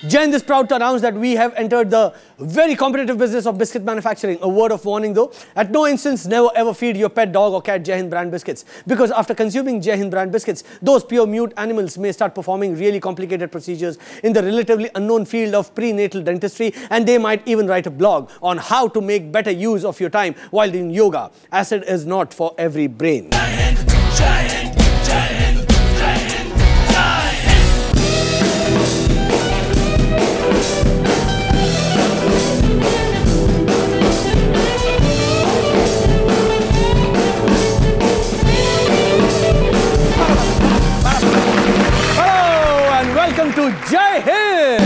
Jai Hind is proud to announce that we have entered the very competitive business of biscuit manufacturing. A word of warning though, at no instance never ever feed your pet dog or cat Jai Hind brand biscuits, because after consuming Jai Hind brand biscuits, those pure mute animals may start performing really complicated procedures in the relatively unknown field of prenatal dentistry, and they might even write a blog on how to make better use of your time while doing yoga. Acid is not for every brain. Jai Hind, Jai Hind, Jai Hind. Welcome to Jai Hind.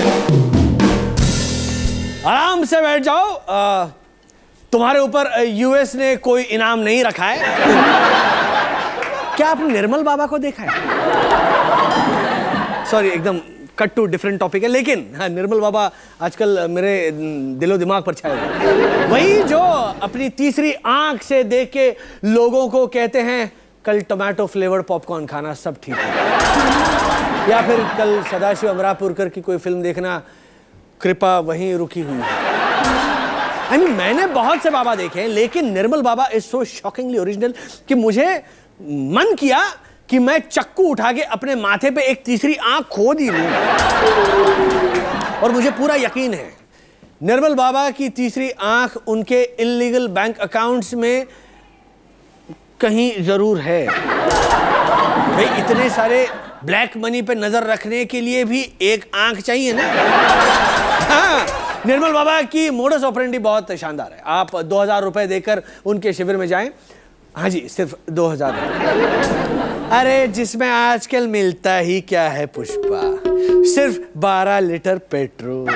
आराम से बैठ जाओ। तुम्हारे ऊपर US ने कोई इनाम नहीं रखा है। क्या आपने निर्मल बाबा को देखा है? सॉरी, एकदम कट टू डिफरेंट टॉपिक है, लेकिन हाँ, निर्मल बाबा आजकल मेरे दिलो दिमाग पर छाए हुए। वही जो अपनी तीसरी आंख से देख के लोगों को कहते हैं कल टोमेटो फ्लेवर्ड पॉपकॉर्न खाना, सब ठीक है। या फिर कल सदाशिव अमरापुरकर की कोई फिल्म देखना, कृपा वहीं रुकी हुई है। मैंने बहुत से बाबा देखे हैं, लेकिन निर्मल बाबा इज सो शॉकिंगली ओरिजिनल कि मुझे मन किया कि मैं चक्कू उठा के अपने माथे पे एक तीसरी आंख खोद ही लूं। और मुझे पूरा यकीन है निर्मल बाबा की तीसरी आंख उनके इल्लीगल बैंक अकाउंट्स में कहीं जरूर है। भाई, इतने सारे ब्लैक मनी पे नजर रखने के लिए भी एक आंख चाहिए ना। हाँ, निर्मल बाबा की मोडस ऑपरेंडी बहुत शानदार है। आप 2000 रुपए देकर उनके शिविर में जाएं। हाँ जी, सिर्फ 2000 रुपए। अरे जिसमें आजकल मिलता ही क्या है पुष्पा, सिर्फ 12 लीटर पेट्रोल।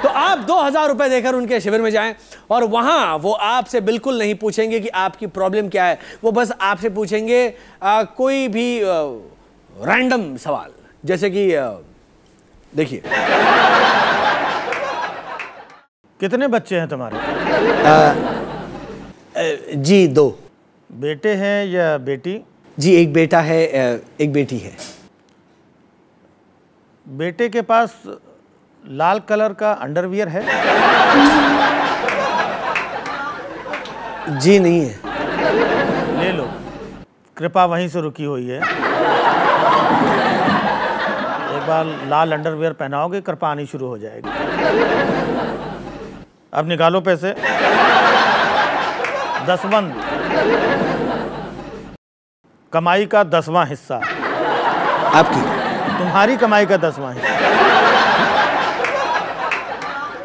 तो आप 2000 रुपए देकर उनके शिविर में जाएं और वहां वो आपसे बिल्कुल नहीं पूछेंगे कि आपकी प्रॉब्लम क्या है। वो बस आपसे पूछेंगे कोई भी रैंडम सवाल, जैसे कि देखिए, कितने बच्चे हैं तुम्हारे? जी 2। बेटे हैं या बेटी? जी एक बेटा है, एक बेटी है। बेटे के पास लाल कलर का अंडरवियर है? जी नहीं है। ले लो, कृपा वहीं से रुकी हुई है। एक बार लाल अंडरवियर पहनाओगे, कृपा आनी शुरू हो जाएगी। अब निकालो पैसे। दसवंध, कमाई का 10वां हिस्सा आपकी, तुम्हारी कमाई का 10वां हिस्सा।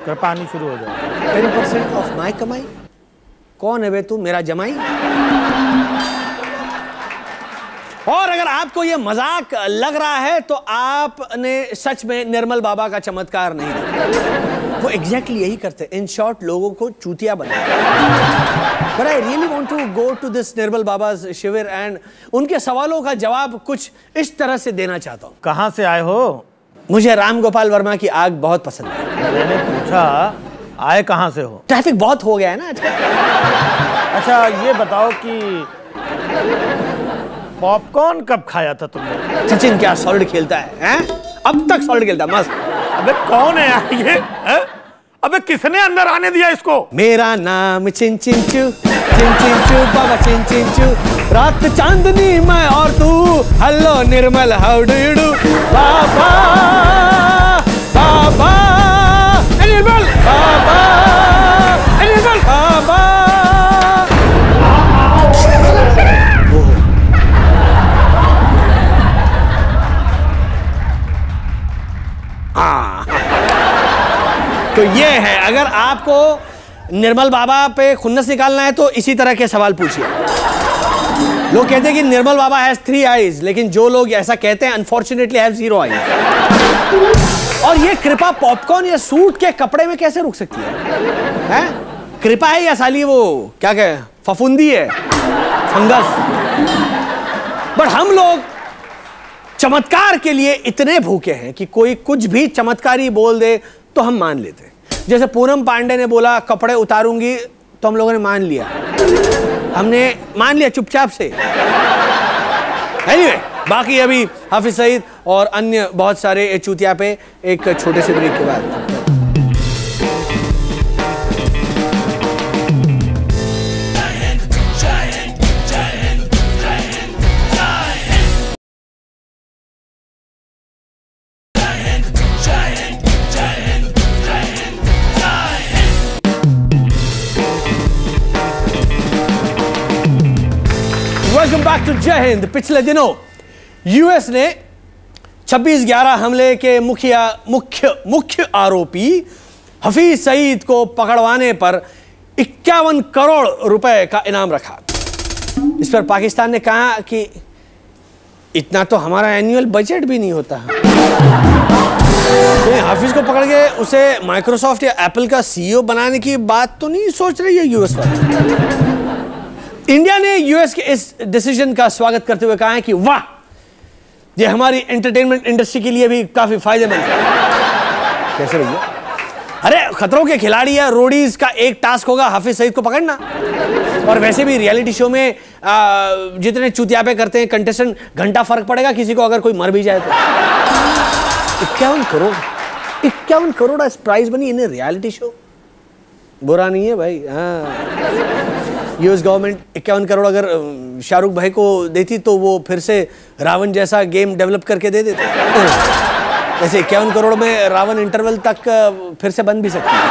कृपा आनी शुरू हो जाए। 10% ऑफ माई कमाई? कौन है बे तू, मेरा जमाई? और अगर आपको यह मजाक लग रहा है तो आपने सच में निर्मल बाबा का चमत्कार नहीं देखा। वो एग्जैक्टली यही करते हैं। इन शॉर्ट, लोगों को चूतिया बनाते हैं। But I really want to go to this निर्मल बाबा's शिविर and उनके सवालों का जवाब कुछ इस तरह से देना चाहता हूँ। कहाँ से आए हो? मुझे राम गोपाल वर्मा की आग बहुत पसंद है। मैंने पूछा आए कहाँ से हो? ट्रैफिक बहुत हो गया है ना आजकल। अच्छा, ये बताओ कि पॉपकॉर्न कब खाया था तुमने? सचिन क्या सॉलिड खेलता है? अब तक सॉलिड खेलता है, मस्त। अबे कौन है यार ये? अबे किसने अंदर आने दिया इसको? मेरा नाम चिन चिन चू, चिन चिन चू बाबा, चिन चिन चू। रात चांदनी मैं और तू, hello Nirmal, how do you do? बाबा बाबा निर्मल, बाबा निर्मल, बाबा। तो ये है, अगर आपको निर्मल बाबा पे खुन्नस निकालना है तो इसी तरह के सवाल पूछिए। लोग कहते हैं कि निर्मल बाबा हैज 3 आईज, लेकिन जो लोग ऐसा कहते हैं अनफॉर्चुनेटली हैव 0 आईज। और ये कृपा पॉपकॉर्न या सूट के कपड़े में कैसे रुक सकती है? कृपा है या साली वो क्या कहे, फफूंदी है, फंगस। बट हम लोग चमत्कार के लिए इतने भूखे हैं कि कोई कुछ भी चमत्कारी बोल दे तो हम मान लेते हैं। जैसे पूनम पांडे ने बोला कपड़े उतारूंगी, तो हम लोगों ने मान लिया, हमने मान लिया चुपचाप से। Anyway, बाकी अभी हाफिज सईद और अन्य बहुत सारे चूतिया पे एक छोटे से ब्रेक के बाद। Welcome back to Jai Hind. पिछले दिनों यूएस ने 26/11 हमले के मुख्य आरोपी हफीज सईद को पकड़वाने पर 51 करोड़ रुपए का इनाम रखा। इस पर पाकिस्तान ने कहा कि इतना तो हमारा एनुअल बजट भी नहीं होता। तो हाफिज को पकड़ के उसे माइक्रोसॉफ्ट या एप्पल का सीईओ बनाने की बात तो नहीं सोच रही है यूएस वाले। इंडिया ने यूएस के इस डिसीजन का स्वागत करते हुए कहा है कि वाह, ये हमारी एंटरटेनमेंट इंडस्ट्री के लिए भी काफी फायदेमंद है। कैसे भैया? अरे खतरों के खिलाड़ी या रोडीज का एक टास्क होगा हाफिज सईद को पकड़ना। और वैसे भी रियलिटी शो में जितने चूतियापे करते हैं कंटेस्टेंट, घंटा फर्क पड़ेगा किसी को अगर कोई मर भी जाए तो। 51 करोड़ प्राइज बनी इन रियलिटी शो। बुरा नहीं है भाई। यूएस गवर्नमेंट 51 करोड़ अगर शाहरुख भाई को देती तो वो फिर से रावण जैसा गेम डेवलप करके दे देते। ऐसे 51 करोड़ में रावण इंटरवल तक फिर से बन भी सकती है।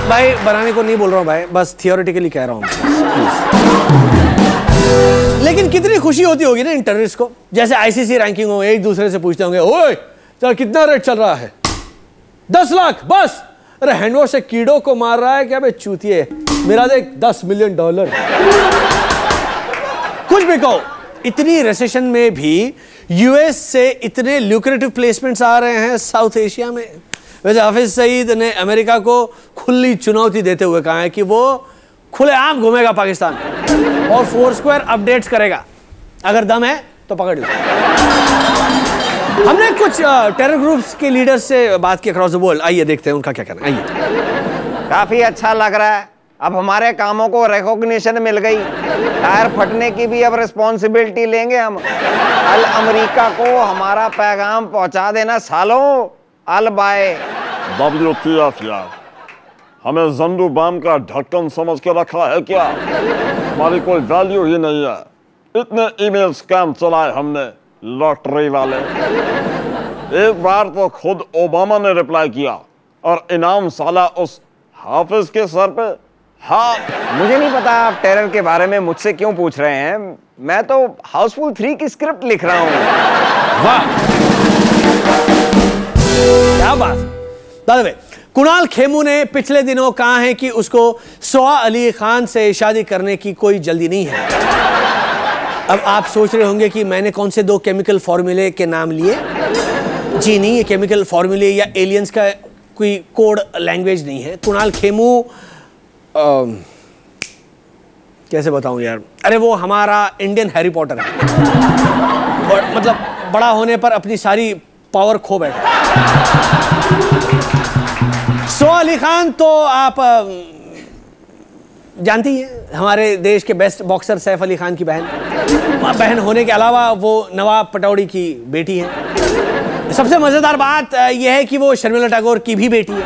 भाई बनाने को नहीं बोल रहा हूँ भाई, बस थियोरेटिकली कह रहा हूँ। लेकिन कितनी खुशी होती होगी ना इन टेररिस्ट को, जैसे आईसीसी रैंकिंग हो, एक दूसरे से पूछते होंगे, ओए चल कितना रेट चल रहा है? 10 लाख बस। अरे हैंडवॉश से कीड़ों को मार रहा है क्या बे चूतिए, मेरा देख $10 मिलियन। कुछ भी कहो, इतनी रिसेशन में भी यूएस से इतने ल्यूक्रेटिव प्लेसमेंट्स आ रहे हैं साउथ एशिया में। वैसे हाफिज सईद ने अमेरिका को खुली चुनौती देते हुए कहा है कि वो खुलेआम घूमेगा पाकिस्तान और फोरस्क्वायर अपडेट्स करेगा। अगर दम है तो पकड़ लो। हमने कुछ टेरर ग्रुप्स के लीडर्स से बात की अक्रॉस द वर्ल्ड। आइए देखते हैं उनका क्या कहना है। आइए। काफी अच्छा लग रहा है, अब हमारे कामों को रिकॉग्निशन मिल गई। टायर फटने की भी अब रिस्पॉन्सिबिलिटी लेंगे हम। अल अमेरिका को हमारा पैगाम पहुंचा देना सालों। अल बाय। WTF यार, हमें जंडू बाम का ढक्कन समझ के रखा है क्या? हमारी कोई वैल्यू ही नहीं है। इतने ईमेल स्कैम चलाए हमने, लॉटरी वाले। एक बार तो खुद ओबामा ने रिप्लाई किया और इनाम साला उस हाफिज के सर पे। हाँ, मुझे नहीं पता आप टेरर के बारे में मुझसे क्यों पूछ रहे हैं। मैं तो हाउसफुल 3 की स्क्रिप्ट लिख रहा हूँ। वाह, क्या बात। दादा कुणाल खेमू ने पिछले दिनों कहा है कि उसको सोहा अली खान से शादी करने की कोई जल्दी नहीं है। अब आप सोच रहे होंगे कि मैंने कौन से 2 केमिकल फॉर्मूले के नाम लिए। जी नहीं, ये केमिकल फॉर्मूले या एलियंस का कोई कोड लैंग्वेज नहीं है। कुणाल खेमू कैसे बताऊं यार, अरे वो हमारा इंडियन हैरी पॉटर है। मतलब बड़ा होने पर अपनी सारी पावर खो बैठा। सोहा अली खान तो आप जानती हैं, हमारे देश के बेस्ट बॉक्सर सैफ अली खान की बहन होने के अलावा वो नवाब पटौड़ी की बेटी है। सबसे मजेदार बात यह है कि वो शर्मिला टैगोर की भी बेटी है।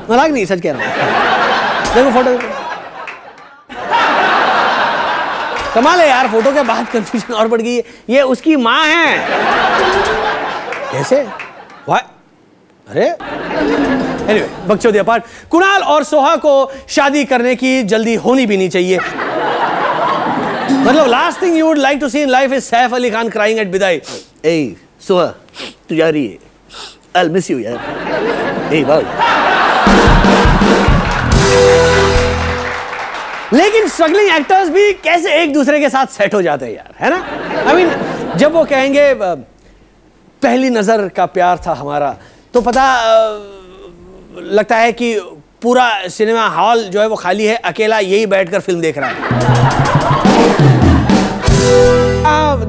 मजाक नहीं, सच कह रहा हूं। देखो फोटो, कमाल है यार। फोटो के बाद कंफ्यूजन और बढ़ गई है। ये उसकी माँ है। कैसे? वाह, अरे एनीवे, बकचोदी अपार्ट। कुणाल और सोहा को शादी करने की जल्दी होनी भी नहीं चाहिए। मतलब last thing you would like to see in life is Saif Ali Khan crying at vidaai. ए सोहा, तू जा रही है, I'll miss you यार। ए बाय। लेकिन स्ट्रगलिंग एक्टर्स भी कैसे एक दूसरे के साथ सेट हो जाते हैं यार, है ना? आई मीन जब वो कहेंगे पहली नजर का प्यार था हमारा, तो पता लगता है कि पूरा सिनेमा हॉल जो है वो खाली है, अकेला यही बैठकर फिल्म देख रहा है।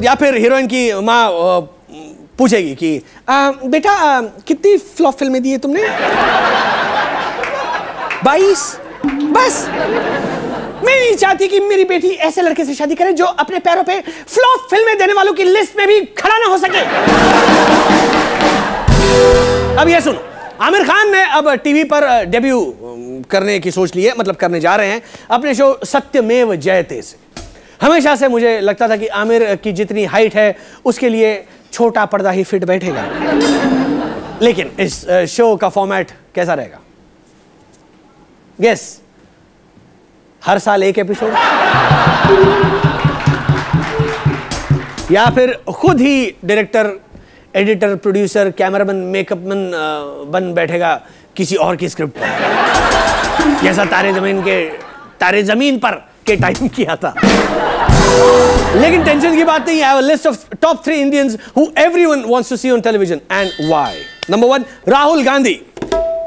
या फिर हीरोइन की माँ पूछेगी कि बेटा कितनी फ्लॉप फिल्में दी है तुमने? 22 बस। मैं नहीं चाहती कि मेरी बेटी ऐसे लड़के से शादी करे जो अपने पैरों पे फ्लॉप फिल्में देने वालों की लिस्ट में भी खड़ा ना हो सके। अब ये सुनो, आमिर खान ने अब टीवी पर डेब्यू करने की सोच ली है, मतलब करने जा रहे हैं अपने शो सत्यमेव जयते से। हमेशा से मुझे लगता था कि आमिर की जितनी हाइट है उसके लिए छोटा पर्दा ही फिट बैठेगा, लेकिन इस शो का फॉर्मेट कैसा रहेगा? गेस, हर साल एक एपिसोड, या फिर खुद ही डायरेक्टर, एडिटर, प्रोड्यूसर, कैमरामैन, मेकअपमैन बन बैठेगा किसी और की स्क्रिप्ट पर, जैसा तारे जमीन पर के टाइम किया था। लेकिन टेंशन की बात नहीं है। I have a list of top 3 Indians who everyone wants to see on television and why. Number 1, Rahul Gandhi.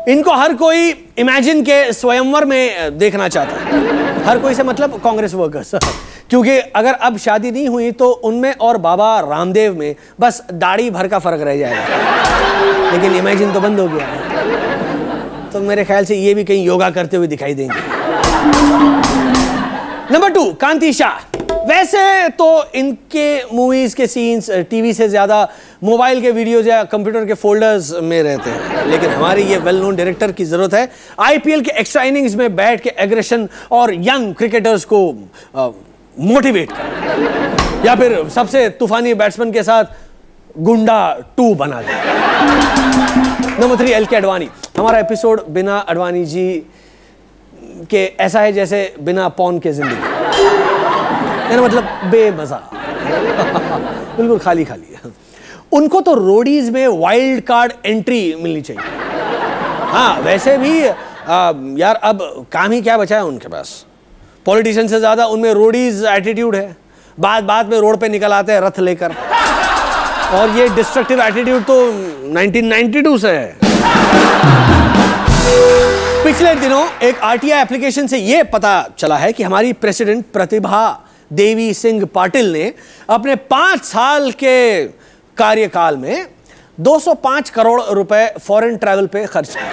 इनको हर कोई इमेजिन के स्वयंवर में देखना चाहता है। हर कोई से मतलब कांग्रेस वर्कर्स, क्योंकि अगर अब शादी नहीं हुई तो उनमें और बाबा रामदेव में बस दाढ़ी भर का फर्क रह जाएगा। लेकिन इमेजिन तो बंद हो गया है, तो मेरे ख्याल से ये भी कहीं योगा करते हुए दिखाई देंगे। नंबर 2, कांति शाह। वैसे तो इनके मूवीज के सीन्स टीवी से ज्यादा मोबाइल के वीडियोज या कंप्यूटर के फोल्डर्स में रहते हैं, लेकिन हमारी ये वेल नोन डायरेक्टर की जरूरत है आईपीएल के एक्स्ट्रा इनिंग्स में बैठ के एग्रेशन और यंग क्रिकेटर्स को मोटिवेट कर, या फिर सबसे तूफानी बैट्समैन के साथ गुंडा 2 बना दे। नंबर 3, एल के अडवाणी। हमारा एपिसोड बिना अडवाणी जी के ऐसा है जैसे बिना पॉन के जिंदगी, मतलब बेमजा। बिल्कुल खाली खाली। उनको तो रोडीज में वाइल्ड कार्ड एंट्री मिलनी चाहिए। हाँ, वैसे भी यार अब काम ही क्या बचा है उनके पास। पॉलिटिशियन से ज्यादा उनमें रोडीज एटीट्यूड है। बात में रोड पे निकल आते हैं रथ लेकर, और ये डिस्ट्रक्टिव एटीट्यूड तो 1992 से है। पिछले दिनों एक आरटीआई एप्लीकेशन से यह पता चला है कि हमारी प्रेसिडेंट प्रतिभा देवी सिंह पाटिल ने अपने 5 साल के कार्यकाल में 205 करोड़ रुपए फॉरेन ट्रैवल पे खर्च किए।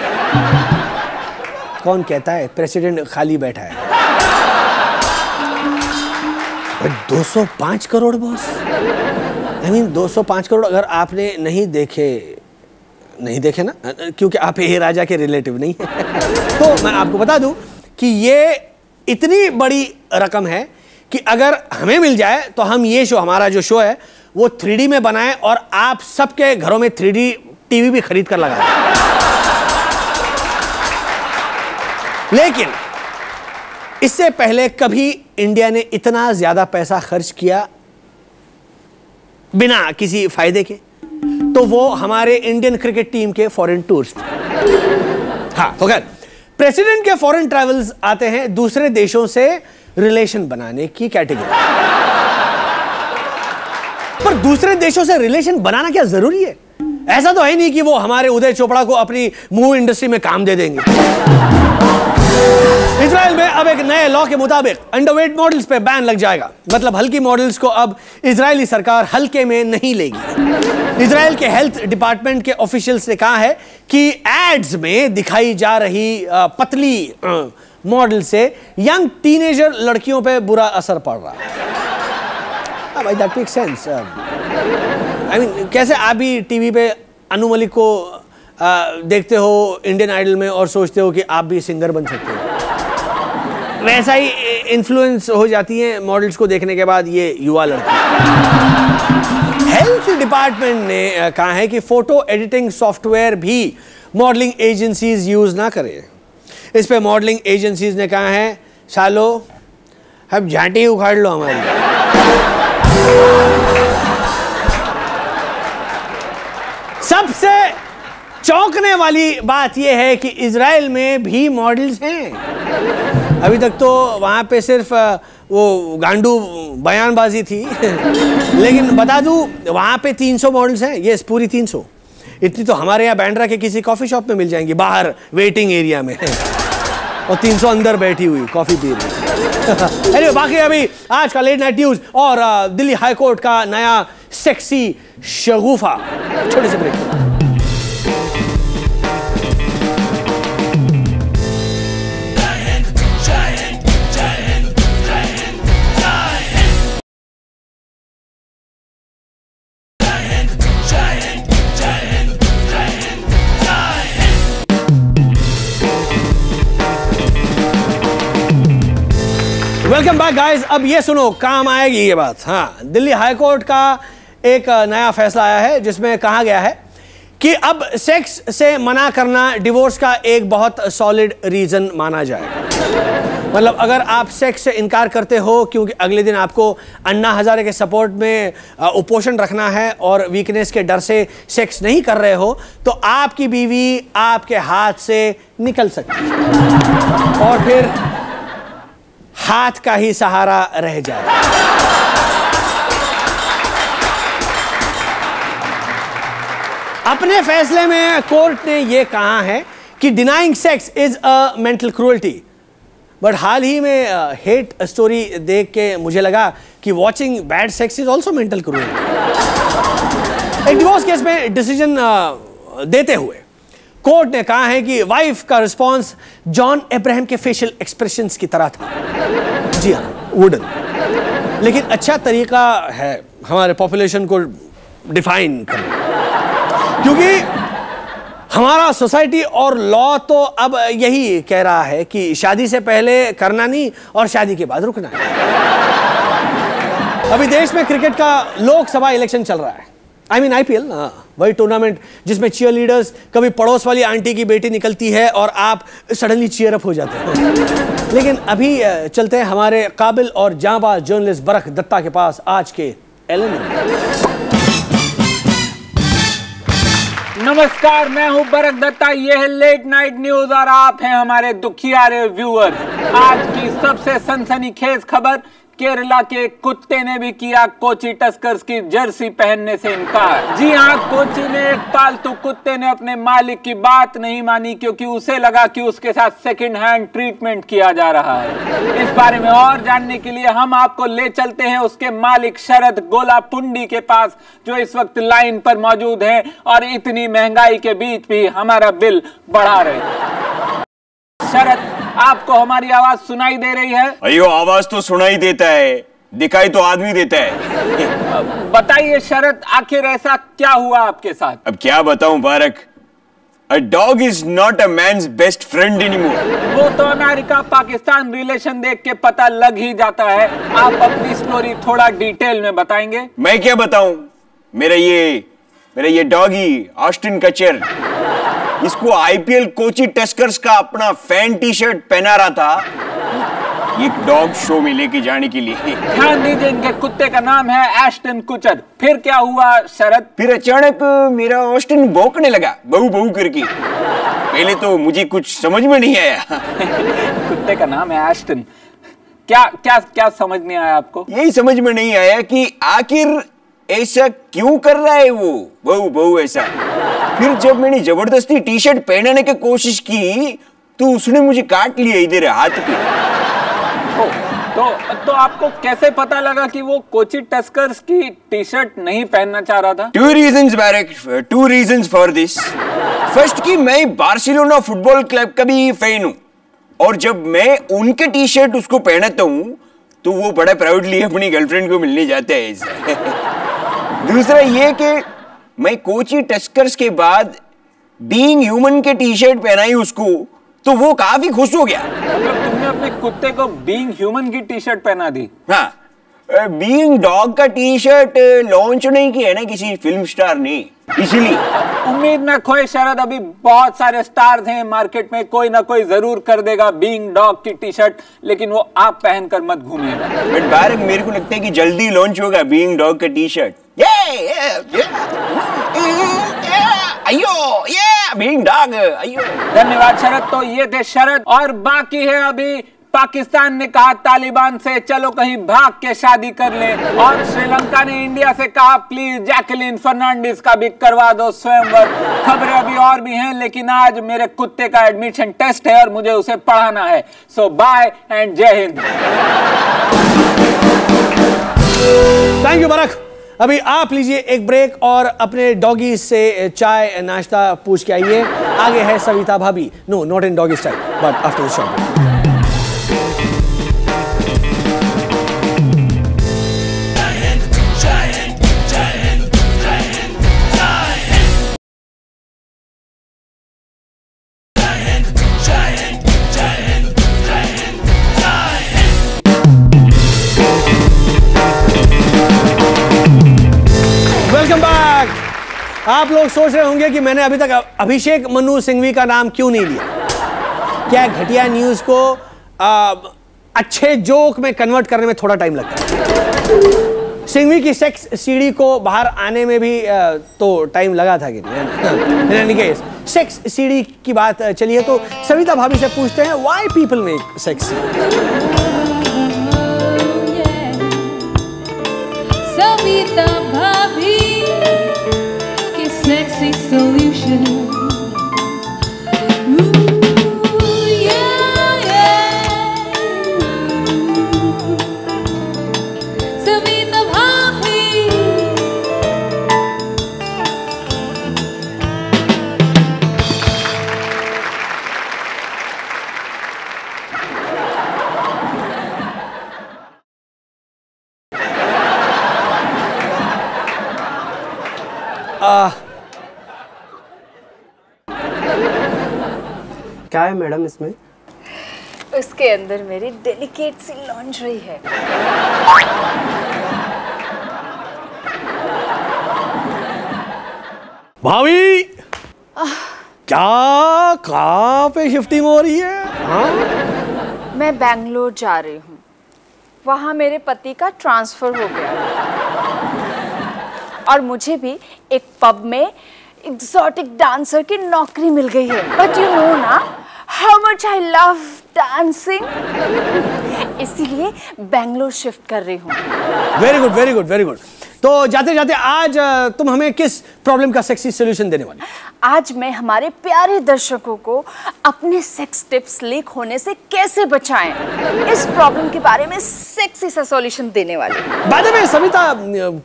कौन कहता है प्रेसिडेंट खाली बैठा है? 205 crore boss, I mean 205 crore. अगर आपने नहीं देखे ना, क्योंकि आप ये राजा के रिलेटिव नहीं है, तो मैं आपको बता दूं कि ये इतनी बड़ी रकम है कि अगर हमें मिल जाए तो हम ये शो, हमारा जो शो है वो 3D में बनाएं और आप सबके घरों में 3D टीवी भी खरीद कर लगाएं। लेकिन इससे पहले कभी इंडिया ने इतना ज्यादा पैसा खर्च किया बिना किसी फायदे के, तो वो हमारे इंडियन क्रिकेट टीम के फॉरेन टूर्स थे। हाँ, तो खैर, प्रेसिडेंट के फॉरेन ट्रैवल्स आते हैं दूसरे देशों से रिलेशन बनाने की कैटेगरी। पर दूसरे देशों से रिलेशन बनाना क्या जरूरी है? ऐसा तो है नहीं कि वो हमारे उदय चोपड़ा को अपनी मूवी इंडस्ट्री में काम दे देंगे। इजराइल में अब एक नए लॉ के मुताबिक अंडरवेट मॉडल्स पे बैन लग जाएगा। मतलब हल्की मॉडल्स को अब इजरायली सरकार हल्के में नहीं लेगी। इजराइल के हेल्थ डिपार्टमेंट के ऑफिशियल्स ने कहा है कि एड्स में दिखाई जा रही पतली मॉडल से यंग टीनेजर लड़कियों पे बुरा असर पड़ रहा है। भाई that makes sense. I mean, कैसे आप भी टीवी पे अनु मलिक को देखते हो इंडियन आइडल में और सोचते हो कि आप भी सिंगर बन सकते हो, वैसा ही इन्फ्लुएंस हो जाती है मॉडल्स को देखने के बाद ये युवा लड़की। हेल्थ डिपार्टमेंट ने कहा है कि फोटो एडिटिंग सॉफ्टवेयर भी मॉडलिंग एजेंसीज यूज ना करें। इस पे मॉडलिंग एजेंसीज ने कहा है, सालो अब झांटी उखाड़ लो हमारी। सबसे चौंकने वाली बात यह है कि इजराइल में भी मॉडल्स हैं। अभी तक तो वहां पे सिर्फ वो गांडू बयानबाजी थी, लेकिन बता दूं वहां पे 300 मॉडल्स हैं। ये पूरी 300। इतनी तो हमारे यहाँ बैंड्रा के किसी कॉफी शॉप में मिल जाएंगी, बाहर वेटिंग एरिया में, और 300 अंदर बैठी हुई कॉफी पी रही। अरे बाकी अभी आज का लेट नाइट न्यूज और दिल्ली हाई कोर्ट का नया सेक्सी शगुफा। छोटे से ब्रेक। Welcome back guys. अब ये सुनो, काम आएगी ये बात। हाँ, दिल्ली हाईकोर्ट का एक नया फैसला आया है जिसमें कहा गया है कि अब सेक्स से मना करना डिवोर्स का एक बहुत सॉलिड रीजन माना जाएगा। मतलब अगर आप सेक्स से इनकार करते हो क्योंकि अगले दिन आपको अन्ना हजारे के सपोर्ट में उपोषण रखना है और वीकनेस के डर से सेक्स नहीं कर रहे हो, तो आपकी बीवी आपके हाथ से निकल सकती है और फिर हाथ का ही सहारा रह जाए। अपने फैसले में कोर्ट ने यह कहा है कि denying sex is a mental cruelty. But हाल ही में हेट स्टोरी देख के मुझे लगा कि watching bad sex is also mental cruelty. एक डिवोर्स केस में डिसीजन देते हुए कोर्ट ने कहा है कि वाइफ का रिस्पॉन्स जॉन अब्राहम के फेशियल एक्सप्रेशंस की तरह था। जी हाँ, वुडन, लेकिन अच्छा तरीका है हमारे पॉपुलेशन को डिफाइन करना, क्योंकि हमारा सोसाइटी और लॉ तो अब यही कह रहा है कि शादी से पहले करना नहीं और शादी के बाद रुकना है। अभी देश में क्रिकेट का लोकसभा इलेक्शन चल रहा है, आई मीन IPL, वही टूर्नामेंट जिसमें चीयर लीडर्स कभी पड़ोस वाली आंटी की बेटी निकलती है और आप सडनली चीयर अप हो जाते हो। लेकिन अभी चलते हैं हमारे काबिल और जांबाज जर्नलिस्ट बरख दत्ता के पास आज के LN। नमस्कार, मैं हूं बरख दत्ता, ये है लेट नाइट न्यूज और आप हैं हमारे दुखियारे व्यूअर्स। आज की सबसे सनसनीखेज खबर, केरला के कुत्ते ने भी किया कोची टस्कर्स की जर्सी पहनने से इनकार। जी हां, कोची में एक पालतू कुत्ते ने अपने मालिक की बात नहीं मानी क्योंकि उसे लगा कि उसके साथ सेकंड हैंड ट्रीटमेंट किया जा रहा है। इस बारे में और जानने के लिए हम आपको ले चलते हैं उसके मालिक शरद गोलापुंडी के पास, जो इस वक्त लाइन पर मौजूद है और इतनी महंगाई के बीच भी हमारा बिल बढ़ा रहे हैं। शरद, आपको हमारी आवाज सुनाई दे रही है? अयो, आवाज तो सुनाई देता है, दिखाई तो आदमी देता है। बताइए शरद, आखिर ऐसा क्या हुआ आपके साथ? अब क्या बताऊं बारक, A dog is not a man's best friend anymore. वो तो अमेरिका पाकिस्तान रिलेशन देख के पता लग ही जाता है। आप अपनी स्टोरी थोड़ा डिटेल में बताएंगे? मैं क्या बताऊं, मेरा ये डॉगी ऑस्टिन कचर, इसको IPL कोची टस्कर्स का अपना फैन टी-शर्ट पहना रहा था एक डॉग शो में लेके जाने के लिए। ध्यान दीजिए, इनके कुत्ते का नाम है एस्टन कुचर। फिर क्या हुआ शरद? फिर अचानक मेरा ऑस्टिन भौंकने लगा, बहू बहू करके। पहले तो मुझे कुछ समझ में नहीं आया। कुत्ते का नाम है एस्टन, क्या समझ नहीं आया आपको? यही समझ में नहीं आया कि आखिर ऐसा क्यों कर रहा है वो बहू बहू ऐसा। फिर जब मैंने जबरदस्ती टी-शर्ट पहनाने की कोशिश की तो उसने मुझे काट लिया इधर हाथ पे। तो आपको कैसे पता लगा कि वो कोची टस्कर्स की टी-शर्ट नहीं पहनना चाह रहा था? Two reasons for this. First कि मैं बार्सिलोना फुटबॉल क्लब का भी फैन हूँ और जब मैं उनके टी-शर्ट उसको पहनाता हूँ तो वो बड़ा प्राउडली अपनी गर्लफ्रेंड को मिलने जाता है ऐसा। दूसरा ये कि मैं कोची टस्कर्स के बाद बीइंग ह्यूमन के टी-शर्ट पहनाई उसको तो वो काफी खुश हो गया। मतलब तुमने अपने कुत्ते को बीइंग ह्यूमन की टी-शर्ट पहना दी? हाँ, बीइंग डॉग का टी-शर्ट लॉन्च नहीं किया ना किसी फिल्म स्टार ने, इसीलिए। उम्मीद न खोए शरद, अभी बहुत सारे स्टार्स हैं मार्केट में, कोई ना कोई जरूर कर देगा बीइंग डॉग की टी-शर्ट, लेकिन वो आप पहनकर मत घूमिएगा। बट बारक, मेरे को लगता है कि जल्दी लॉन्च होगा बीइंग डॉग का टी-शर्ट। बीइंग डॉग, धन्यवाद शरद। तो ये थे शरद, और बाकी है अभी पाकिस्तान ने कहा तालिबान से चलो कहीं भाग के शादी कर ले, और श्रीलंका ने इंडिया से कहा प्लीज जैकलिन फर्नांडिस का भी करवा दो स्वयंवर। खबरें अभी और भी हैं, लेकिन आज मेरे कुत्ते का एडमिशन टेस्ट है और मुझे उसे पढ़ाना है। सो बाय एंड जय हिंद। थैंक यू बरख। अभी आप लीजिए एक ब्रेक और अपने डॉगी से चाय नाश्ता पूछ के आइए। आगे है Savita Bhabhi, no not in doggy style but after the shot. आप लोग सोच रहे होंगे कि मैंने अभी तक अभिषेक मनु सिंघवी का नाम क्यों नहीं लिया। क्या घटिया न्यूज को अच्छे जोक में कन्वर्ट करने में थोड़ा टाइम लगता है। सिंघवी की सेक्स सीडी को बाहर आने में भी तो टाइम लगा था कि नहीं। सेक्स सीडी की बात चलिए तो सविता भाभी से पूछते हैं, why people make sex. Savita भाभी की सेक्सी सॉल्यूशन। क्या है मैडम इसमें? उसके अंदर मेरी डेलिकेट सी लॉन्ड्री है। भाभी क्या कहाँ पे शिफ्टिंग हो रही है? हाँ? मैं बैंगलोर जा रही हूँ, वहाँ मेरे पति का ट्रांसफर हो गया और मुझे भी एक पब में एक्सोटिक डांसर की नौकरी मिल गई है। बट यू नो ना how much I love dancing, इसीलिए बैंगलोर शिफ्ट कर रही हूँ। Very good very good very good. तो जाते जाते आज तुम हमें किस प्रॉब्लम का सेक्सी सॉल्यूशन देने वाली? आज मैं हमारे प्यारे दर्शकों को अपने सेक्स टिप्स लीक होने से कैसे बचाएं, इस प्रॉब्लम के बारे में सेक्सी सा सॉल्यूशन देने वाली। बाय द वे सविता,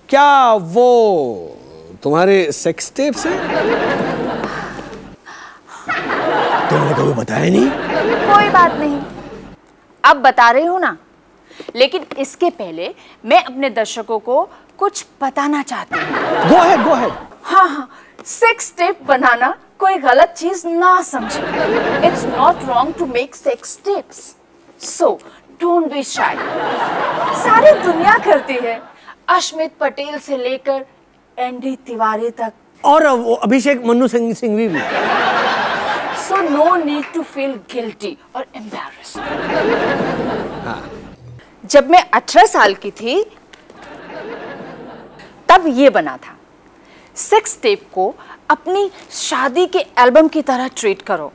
क्या वो तुम्हारे सेक्स टिप्स हैं? तुमने कभी बताया नहीं? कोई बात नहीं, अब बता रही हूँ ना, लेकिन इसके पहले मैं अपने दर्शकों को कुछ बताना चाहती हूँ। Go ahead, go ahead. हाँ, सेक्स टिप बनाना कोई गलत चीज ना समझे। It's not wrong to make sex tips, so don't be shy. सारी दुनिया करती है, अश्मित पटेल से लेकर एंडी तिवारी तक, और अभिषेक मनु सिंघवी भी। So no need to feel guilty और एम्बैरेस्ड। जब मैं 18 साल की थी तब ये बना था, सेक्स टेप को अपनी शादी के एल्बम की तरह ट्रीट करो,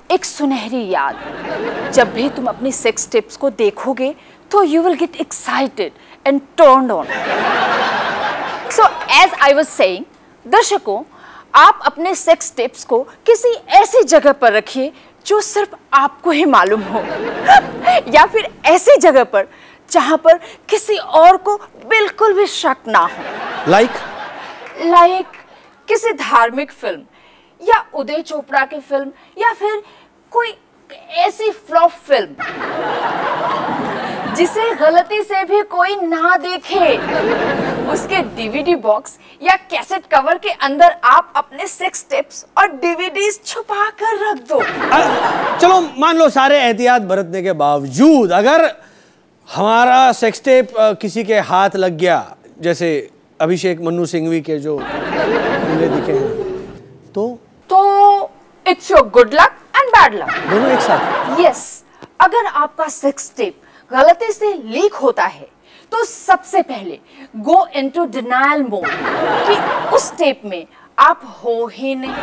एक सुनहरी याद। जब भी तुम अपनी सेक्स टिप्स को देखोगे तो you will get excited and turned on. So as I was saying, दर्शकों, आप अपने सेक्स टिप्स को किसी ऐसी जगह पर रखिए जो सिर्फ आपको ही मालूम हो या फिर ऐसी जगह पर जहां पर किसी और को बिल्कुल भी शक ना हो। लाइक किसी धार्मिक फिल्म या उदय चोपड़ा की फिल्म या फिर कोई ऐसी फ्लॉप फिल्म जिसे गलती से भी कोई ना देखे। उसके डीवीडी बॉक्स या कैसेट कवर के अंदर आप अपने सेक्स टिप्स और डीवीडीज छुपा कर रख दो। चलो मान लो सारे एहतियात बरतने के बावजूद अगर हमारा सेक्स टेप किसी के हाथ लग गया, जैसे अभिषेक मनु सिंघवी के जो खुले दिखे हैं, तो it's your good luck and bad luck, दोनों एक साथ। यस, अगर आपका सेक्स टेप गलती से लीक होता है तो सबसे पहले गो इनटू डिनायल मोड कि उस टेप में आप हो ही नहीं।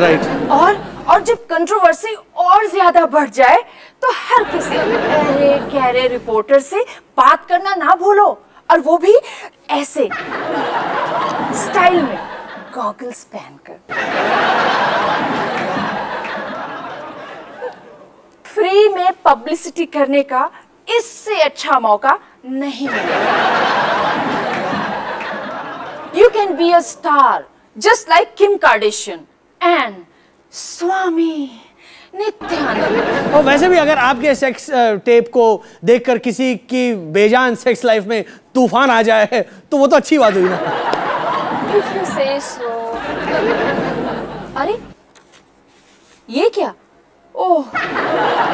राइट। और जब कंट्रोवर्सी और ज्यादा बढ़ जाए तो हर किसी अरे गहरे रिपोर्टर से बात करना ना भूलो, और वो भी ऐसे स्टाइल में गॉगल्स पहनकर। फ्री में पब्लिसिटी करने का इससे अच्छा मौका नहीं मिलेगा। You can be a star just like Kim Kardashian and स्वामी नित्यानंद। और वैसे भी अगर आपके सेक्स टेप को देखकर किसी की बेजान सेक्स लाइफ में तूफान आ जाए तो वो तो अच्छी बात हुई ना। If you say so। अरे ये क्या? ओह,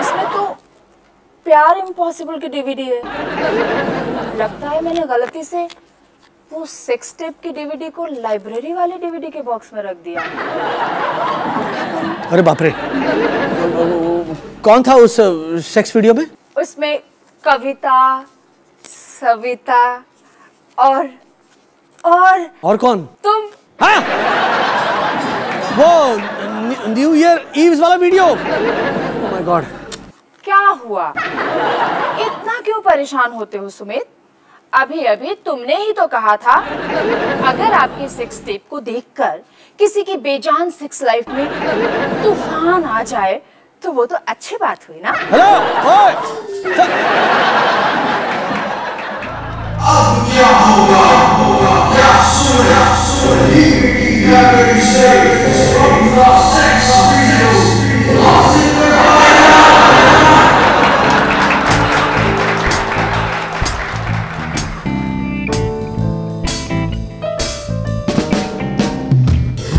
इसमें तो प्यार इम्पॉसिबल की डीवीडी है। लगता है मैंने गलती से वो सेक्स टेप की डीवीडी को लाइब्रेरी वाले डीवीडी के बॉक्स में रख दिया। अरे बाप रे, कौन था उस सेक्स वीडियो में? उसमें कविता, सविता और कौन? तुम। हाँ, वो न्यू ईयर ईव्स वाला वीडियो। Oh my God. क्या हुआ, इतना क्यों परेशान होते हो सुमित? अभी अभी तुमने ही तो कहा था अगर आपकी सेक्स टेप को देखकर किसी की बेजान सेक्स लाइफ में तूफान आ जाए तो वो तो अच्छी बात हुई ना। हेलो, ओए, अब क्या होगा, क्या सुना,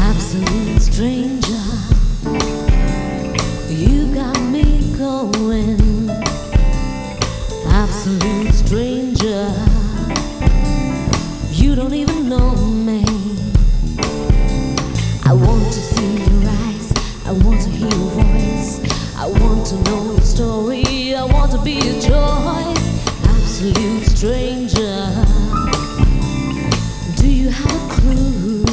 Absolute stranger, you've got me going. Absolute stranger, you don't even know me. I want to see your eyes, I want to hear your voice, I want to know your story, I want to be your choice. Absolute stranger, do you have a clue?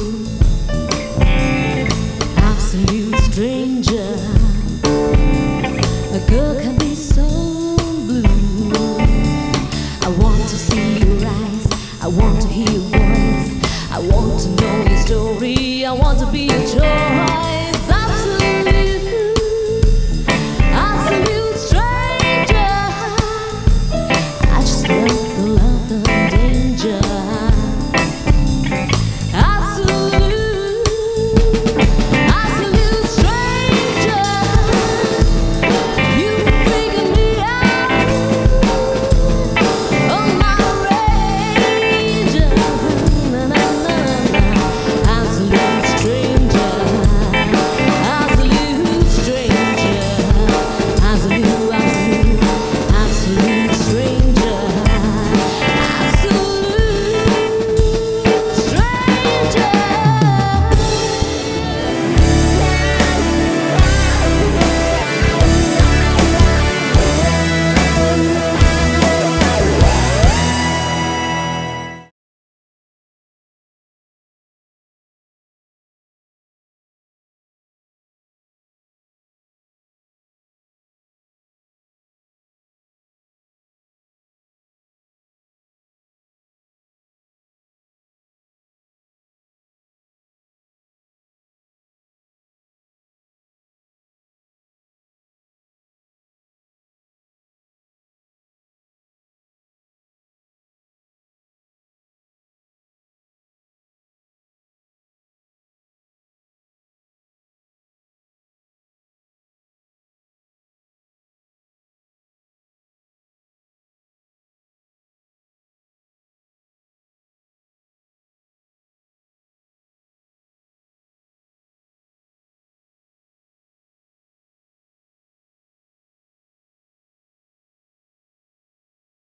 Absolute stranger, a girl can be so blue. I want to see your eyes, I want to hear your voice, I want to know your story, I want to be your choice.